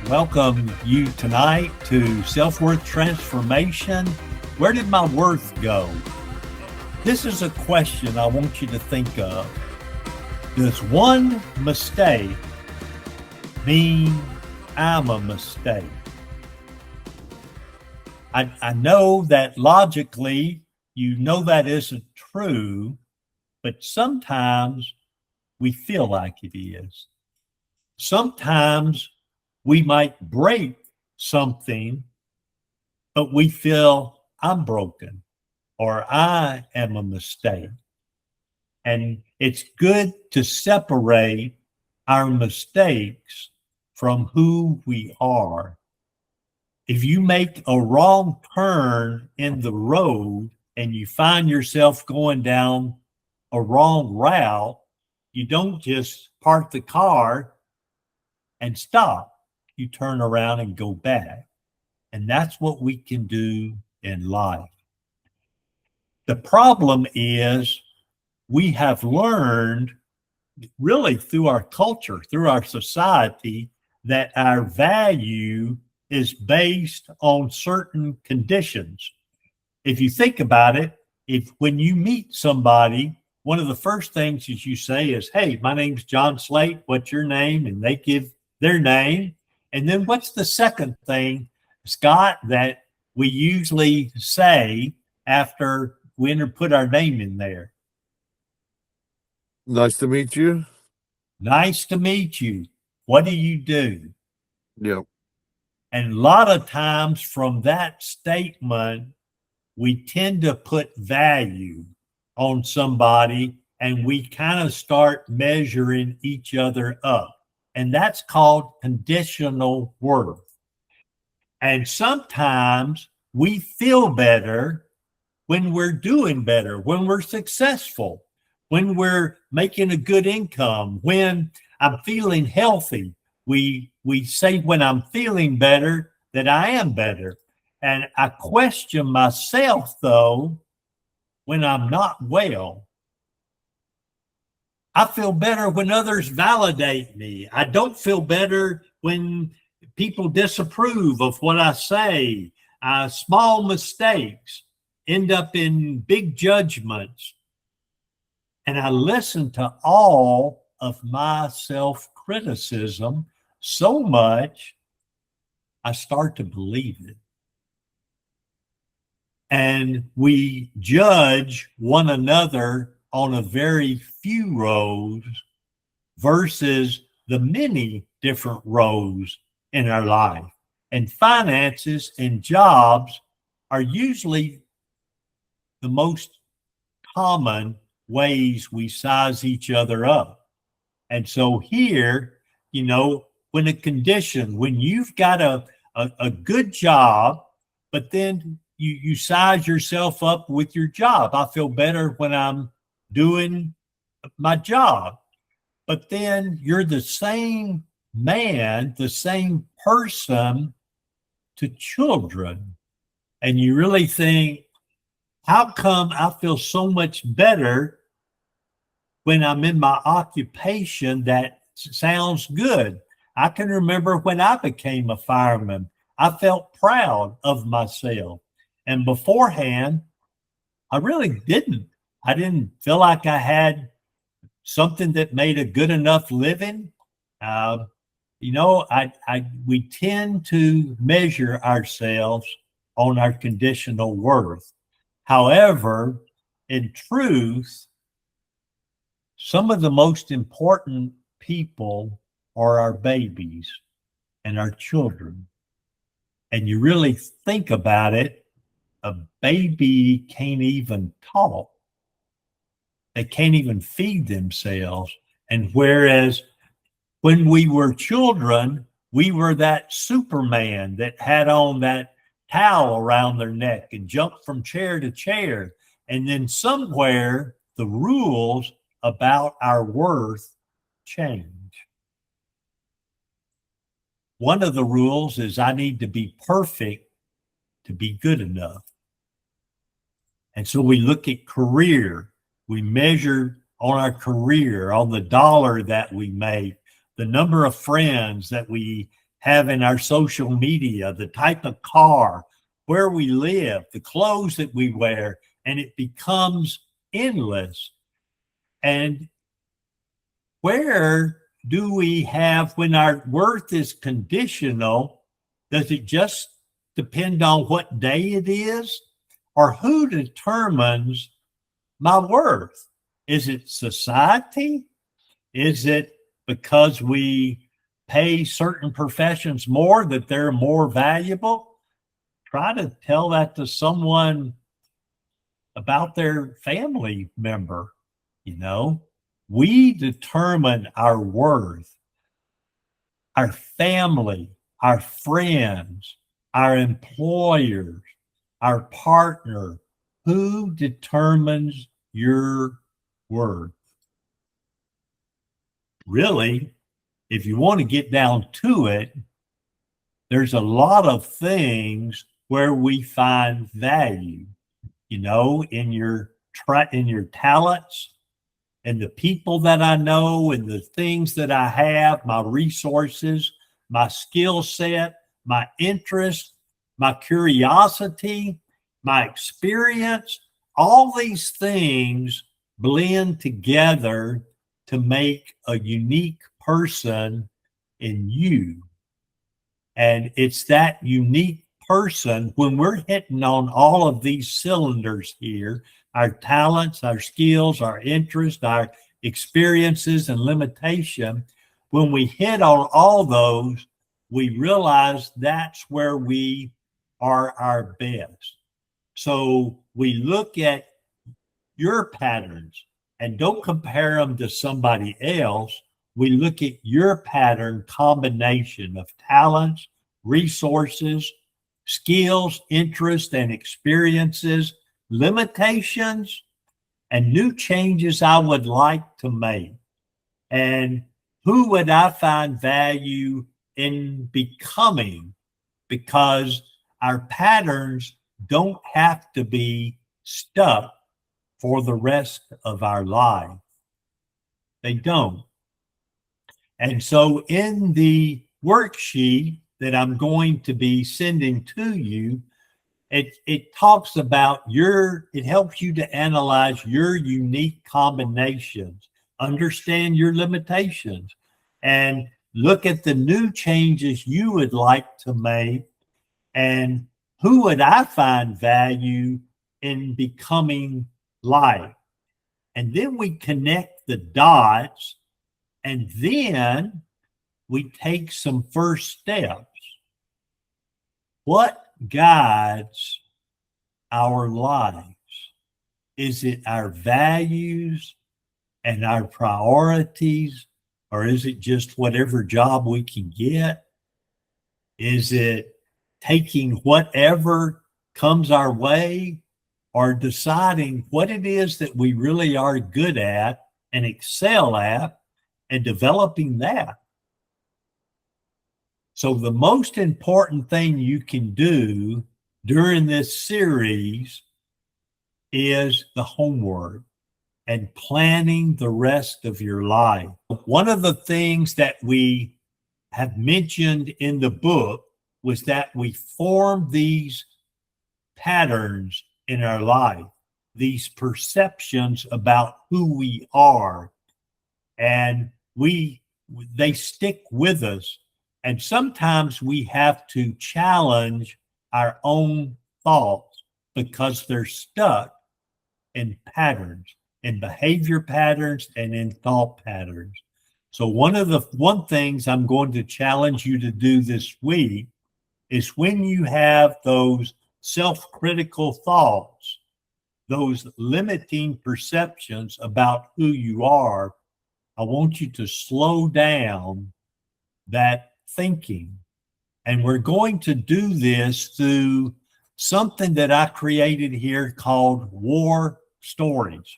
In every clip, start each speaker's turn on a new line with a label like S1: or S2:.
S1: welcome you tonight to Self-Worth Transformation. Where did my worth go? This is a question I want you to think of. Does one mistake mean I'm a mistake? I know that logically, you know that isn't true, but sometimes we feel like it is. Sometimes we might break something, but we feel I'm broken or I am a mistake. And it's good to separate our mistakes from who we are. If you make a wrong turn in the road and you find yourself going down a wrong route, you don't just park the car and stop. You turn around and go back. And that's what we can do in life. The problem is we have learned really through our culture, through our society, that our value is based on certain conditions. If you think about it, when you meet somebody, one of the first things that you say is, "Hey, my name's John Slate. What's your name?" And they give their name. And then what's the second thing, Scott, that we usually say after we put our name in there?
S2: Nice to meet you.
S1: Nice to meet you. What do you do?
S2: Yep.
S1: And a lot of times from that statement, we tend to put value on somebody and we kind of start measuring each other up. And that's called conditional worth. And sometimes we feel better when we're doing better, when we're successful, when we're making a good income, when I'm feeling healthy. We say when I'm feeling better that I am better. And I question myself, though, when I'm not well. I feel better when others validate me. I don't feel better when people disapprove of what I say. Small mistakes end up in big judgments. And I listen to all of my self-criticism so much, I start to believe it. And we judge one another on a very few rows versus the many different rows in our life. And finances and jobs are usually the most common ways we size each other up. And so here, when you've got a good job, but then you size yourself up with your job. I feel better when I'm doing my job. But then you're the same man, the same person to children. And you really think, how come I feel so much better when I'm in my occupation that sounds good? I can remember when I became a fireman, I felt proud of myself. And beforehand, I really didn't. I didn't feel like I had something that made a good enough living. We tend to measure ourselves on our conditional worth. However, in truth, some of the most important people are our babies and our children. And you really think about it, a baby can't even talk. They can't even feed themselves. And whereas when we were children, we were that Superman that had on that towel around their neck and jumped from chair to chair. And then somewhere the rules about our worth change. One of the rules is I need to be perfect to be good enough. And so we look at career. We measure on our career, on the dollar that we make, the number of friends that we have in our social media, the type of car, where we live, the clothes that we wear, and it becomes endless. And where do we have, when our worth is conditional, does it just depend on what day it is? Or who determines my worth? Is it society? Is it because we pay certain professions more that they're more valuable? Try to tell that to someone about their family member. We determine our worth. Our family, our friends, our employers, our partner. Who determines your worth? Really, if you want to get down to it, there's a lot of things where we find value, in your talents, and the people that I know, and the things that I have, my resources, my skill set, my interest, my curiosity, my experience. All these things blend together to make a unique person in you. And it's that unique person, when we're hitting on all of these cylinders here, our talents, our skills, our interests, our experiences and limitation, when we hit on all those, we realize that's where we are our best. So we look at your patterns and don't compare them to somebody else. We look at your pattern combination of talents, resources, skills, interests, and experiences, limitations, and new changes I would like to make. And who would I find value in becoming? Because our patterns don't have to be stuck for the rest of our life. They don't. And so in the worksheet that I'm going to be sending to you, it talks about it helps you to analyze your unique combinations, understand your limitations, and look at the new changes you would like to make, and who would I find value in becoming like. And then we connect the dots, and then we take some first steps. What guides our lives? Is it our values and our priorities, or is it just whatever job we can get? Is it taking whatever comes our way, or deciding what it is that we really are good at and excel at and developing that? So the most important thing you can do during this series is the homework and planning the rest of your life. One of the things that we have mentioned in the book was that we form these patterns in our life, these perceptions about who we are, and they stick with us. And sometimes we have to challenge our own thoughts because they're stuck in patterns, in behavior patterns, and in thought patterns. So one things I'm going to challenge you to do this week is, when you have those self-critical thoughts, those limiting perceptions about who you are, I want you to slow down that thinking. And we're going to do this through something that I created here called war stories.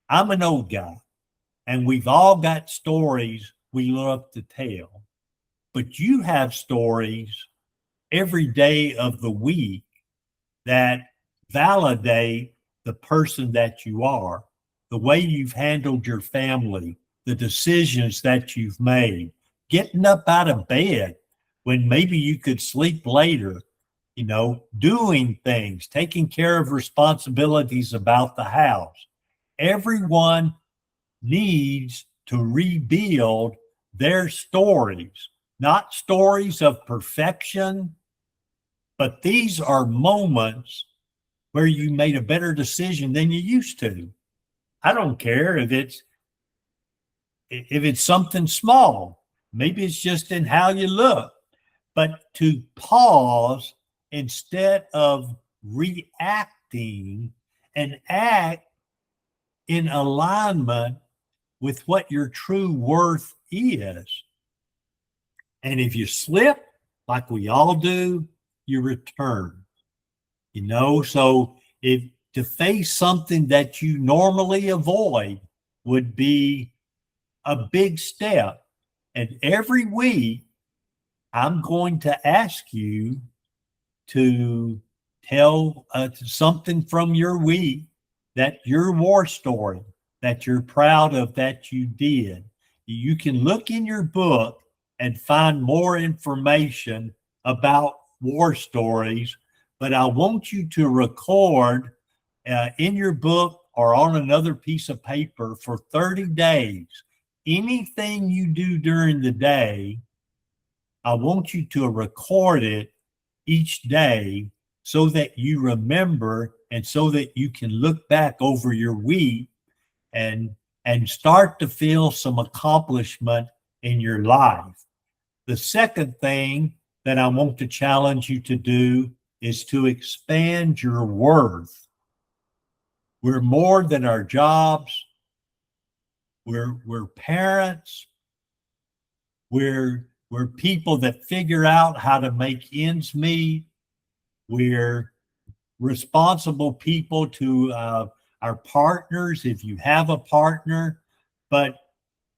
S1: I'm an old guy, and we've all got stories we love to tell, but you have stories every day of the week that validate the person that you are, the way you've handled your family, the decisions that you've made, getting up out of bed, when maybe you could sleep later, doing things, taking care of responsibilities about the house. Everyone needs to rebuild their stories, not stories of perfection, but these are moments where you made a better decision than you used to. I don't care if it's something small. Maybe it's just in how you look, but to pause instead of reacting and act in alignment with what your true worth is. And if you slip, like we all do, you return. So if to face something that you normally avoid would be a big step. And every week, I'm going to ask you to tell something from your week, that your war story, that you're proud of that you did. You can look in your book and find more information about war stories, but I want you to record in your book or on another piece of paper for 30 days. Anything you do during the day, I want you to record it each day so that you remember and so that you can look back over your week and start to feel some accomplishment in your life. The second thing that I want to challenge you to do is to expand your worth. We're more than our jobs. We're parents. We're people that figure out how to make ends meet. We're responsible people to our partners, if you have a partner. But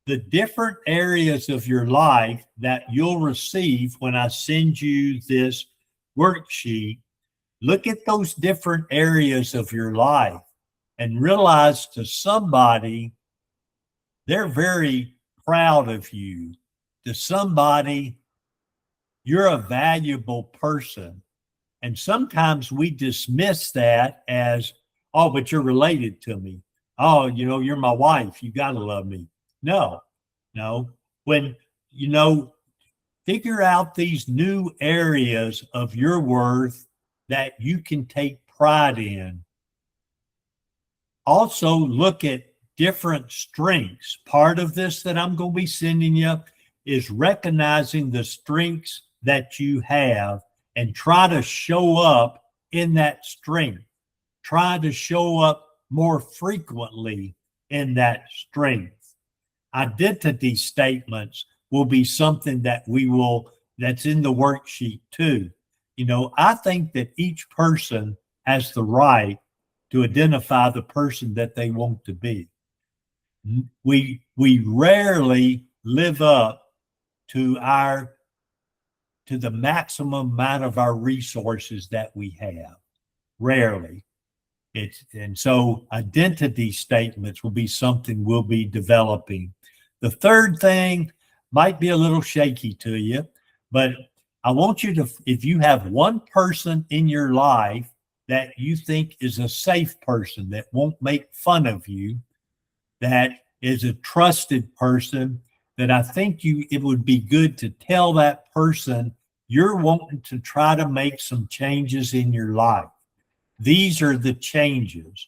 S1: the different areas of your life that you'll receive when I send you this worksheet, look at those different areas of your life and realize to somebody, they're very proud of you. To somebody, you're a valuable person. And sometimes we dismiss that as, oh, but you're related to me. Oh, you're my wife. You got to love me. No. When, figure out these new areas of your worth that you can take pride in. Also, look at different strengths. Part of this that I'm going to be sending you is recognizing the strengths that you have and try to show up in that strength. Try to show up more frequently in that strength. Identity statements will be something that's in the worksheet too. I think that each person has the right to identify the person that they want to be. We rarely live up to the maximum amount of our resources that we have. Rarely. And so identity statements will be something we'll be developing. The third thing might be a little shaky to you, but I want you to, if you have one person in your life that you think is a safe person, that won't make fun of you, that is a trusted person, that I think it would be good to tell that person you're wanting to try to make some changes in your life. These are the changes.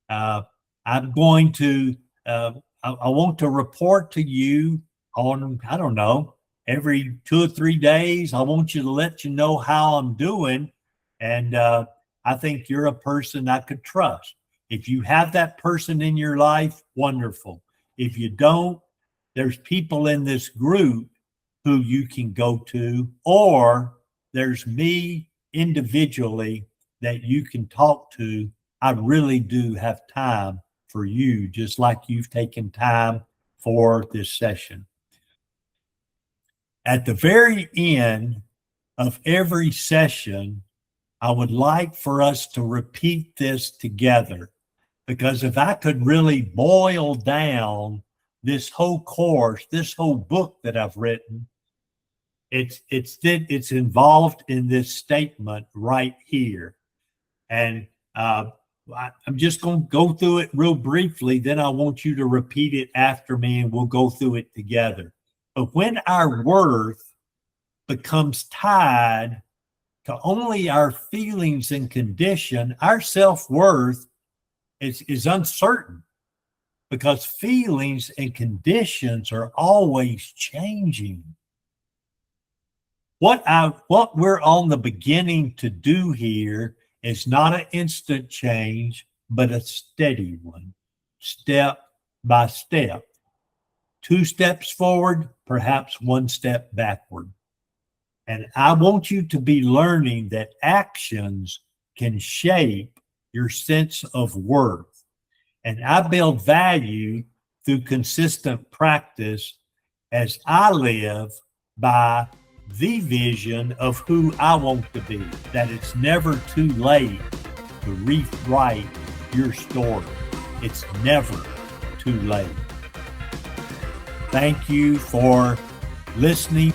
S1: I'm going to, I want to report to you on, I don't know, every 2 or 3 days. I want you to let you know how I'm doing. And I think you're a person I could trust. If you have that person in your life, wonderful. If you don't, there's people in this group who you can go to, or there's me individually that you can talk to. I really do have time for you, just like you've taken time for this session. At the very end of every session, I would like for us to repeat this together, because if I could really boil down this whole course, this whole book that I've written, It's involved in this statement right here. And I'm just going to go through it real briefly. Then I want you to repeat it after me and we'll go through it together. But when our worth becomes tied to only our feelings and condition, our self-worth is uncertain, because feelings and conditions are always changing. What we're on the beginning to do here is not an instant change, but a steady one, step by step. 2 steps forward, perhaps 1 step backward. And I want you to be learning that actions can shape your sense of worth. And I build value through consistent practice as I live by the vision of who I want to be, that it's never too late to rewrite your story. It's never too late. Thank you for listening.